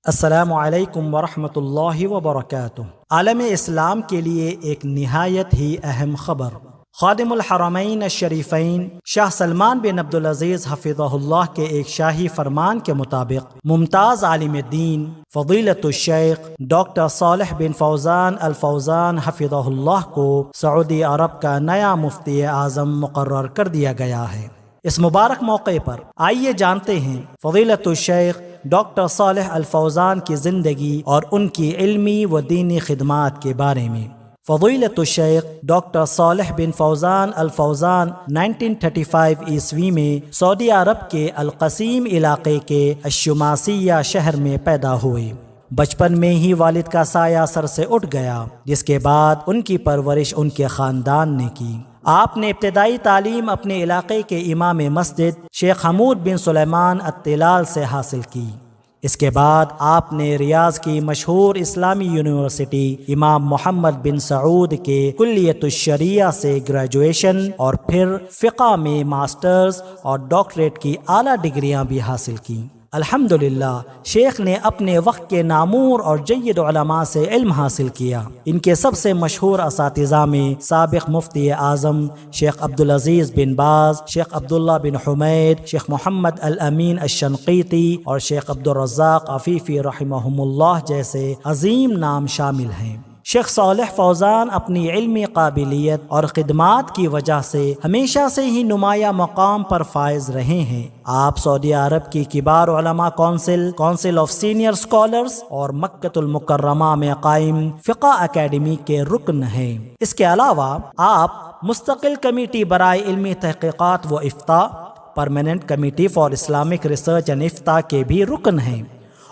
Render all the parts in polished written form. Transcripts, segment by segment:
السلام علیکم ورحمۃ اللہ وبرکاتہ۔ عالم اسلام کے لیے ایک نہایت ہی اہم خبر۔ خادم الحرمین الشریفین شاہ سلمان بن عبدالعزیز حفظہ اللہ کے ایک شاہی فرمان کے مطابق ممتاز عالم دین فضیلت الشیخ ڈاکٹر صالح بن فوزان الفوزان حفظہ اللہ کو سعودی عرب کا نیا مفتی اعظم مقرر کر دیا گیا ہے۔ اس مبارک موقع پر آئیے جانتے ہیں فضیلت الشیخ ڈاکٹر صالح الفوزان کی زندگی اور ان کی علمی و دینی خدمات کے بارے میں۔ فضیلت الشیخ ڈاکٹر صالح بن فوزان الفوزان 1935 عیسوی میں سعودی عرب کے القصیم علاقے کے الشماسیہ شہر میں پیدا ہوئے۔ بچپن میں ہی والد کا سایہ سر سے اٹھ گیا، جس کے بعد ان کی پرورش ان کے خاندان نے کی۔ آپ نے ابتدائی تعلیم اپنے علاقے کے امام مسجد شیخ حمود بن سلیمان الطلال سے حاصل کی۔ اس کے بعد آپ نے ریاض کی مشہور اسلامی یونیورسٹی امام محمد بن سعود کے کلیت الشریعہ سے گریجویشن اور پھر فقہ میں ماسٹرز اور ڈاکٹریٹ کی اعلیٰ ڈگریاں بھی حاصل کیں۔ الحمدللہ شیخ نے اپنے وقت کے نامور اور جید علماء سے علم حاصل کیا۔ ان کے سب سے مشہور اساتذہ میں سابق مفتی اعظم شیخ عبدالعزیز بن باز، شیخ عبداللہ بن حمید، شیخ محمد الامین الشنقیطی اور شیخ عبدالرزاق عفیفی رحمہم اللہ جیسے عظیم نام شامل ہیں۔ شیخ صالح فوزان اپنی علمی قابلیت اور خدمات کی وجہ سے ہمیشہ سے ہی نمایاں مقام پر فائز رہے ہیں۔ آپ سعودی عرب کی کبار علماء کونسل آف سینئر اسکالرز اور مکۃ المکرمہ میں قائم فقہ اکیڈمی کے رکن ہیں۔ اس کے علاوہ آپ مستقل کمیٹی برائے علمی تحقیقات و افتاء permanent committee for Islamic research and افتاء کے بھی رکن ہیں،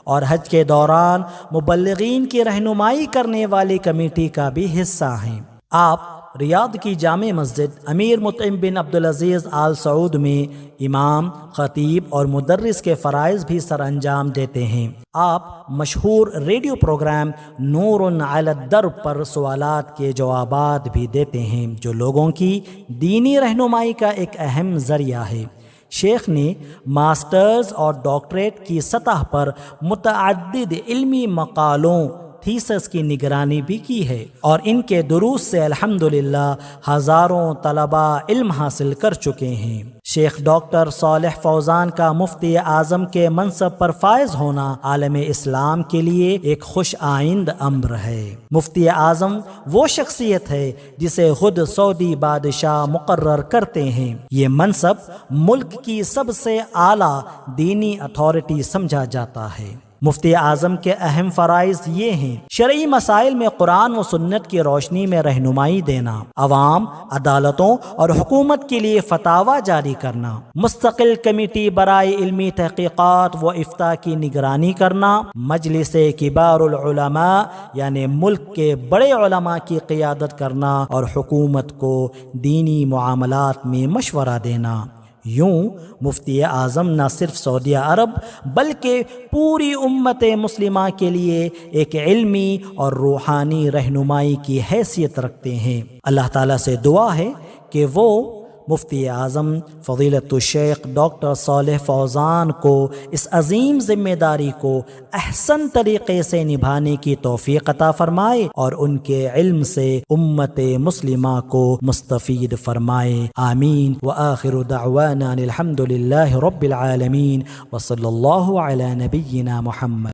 اور حج کے دوران مبلغین کی رہنمائی کرنے والی کمیٹی کا بھی حصہ ہیں۔ آپ ریاض کی جامع مسجد امیر مطعم بن عبدالعزیز آل سعود میں امام، خطیب اور مدرس کے فرائض بھی سر انجام دیتے ہیں۔ آپ مشہور ریڈیو پروگرام نور علی الدرب پر سوالات کے جوابات بھی دیتے ہیں، جو لوگوں کی دینی رہنمائی کا ایک اہم ذریعہ ہے۔ شیخ نے ماسٹرز اور ڈاکٹریٹ کی سطح پر متعدد علمی مقالوں تھیسس کی نگرانی بھی کی ہے، اور ان کے دروس سے الحمدللہ ہزاروں طلباء علم حاصل کر چکے ہیں۔ شیخ ڈاکٹر صالح فوزان کا مفتی اعظم کے منصب پر فائز ہونا عالم اسلام کے لیے ایک خوش آئند امر ہے۔ مفتی اعظم وہ شخصیت ہے جسے خود سعودی بادشاہ مقرر کرتے ہیں۔ یہ منصب ملک کی سب سے اعلیٰ دینی اتھارٹی سمجھا جاتا ہے۔ مفتی اعظم کے اہم فرائض یہ ہیں: شرعی مسائل میں قرآن و سنت کی روشنی میں رہنمائی دینا، عوام، عدالتوں اور حکومت کے لیے فتاوی جاری کرنا، مستقل کمیٹی برائے علمی تحقیقات و افتاء کی نگرانی کرنا، مجلس کبار العلماء یعنی ملک کے بڑے علماء کی قیادت کرنا، اور حکومت کو دینی معاملات میں مشورہ دینا۔ یوں مفتی اعظم نہ صرف سعودی عرب بلکہ پوری امت مسلمہ کے لیے ایک علمی اور روحانی رہنمائی کی حیثیت رکھتے ہیں۔ اللہ تعالیٰ سے دعا ہے کہ وہ مفتی اعظم فضیلت الشیخ ڈاکٹر صالح فوزان کو اس عظیم ذمہ داری کو احسن طریقے سے نبھانے کی توفیق عطا فرمائے، اور ان کے علم سے امت مسلمہ کو مستفید فرمائے۔ آمین۔ وآخر دعوانا الحمد للہ رب العالمین، وصلی اللہ علی نبینا محمد۔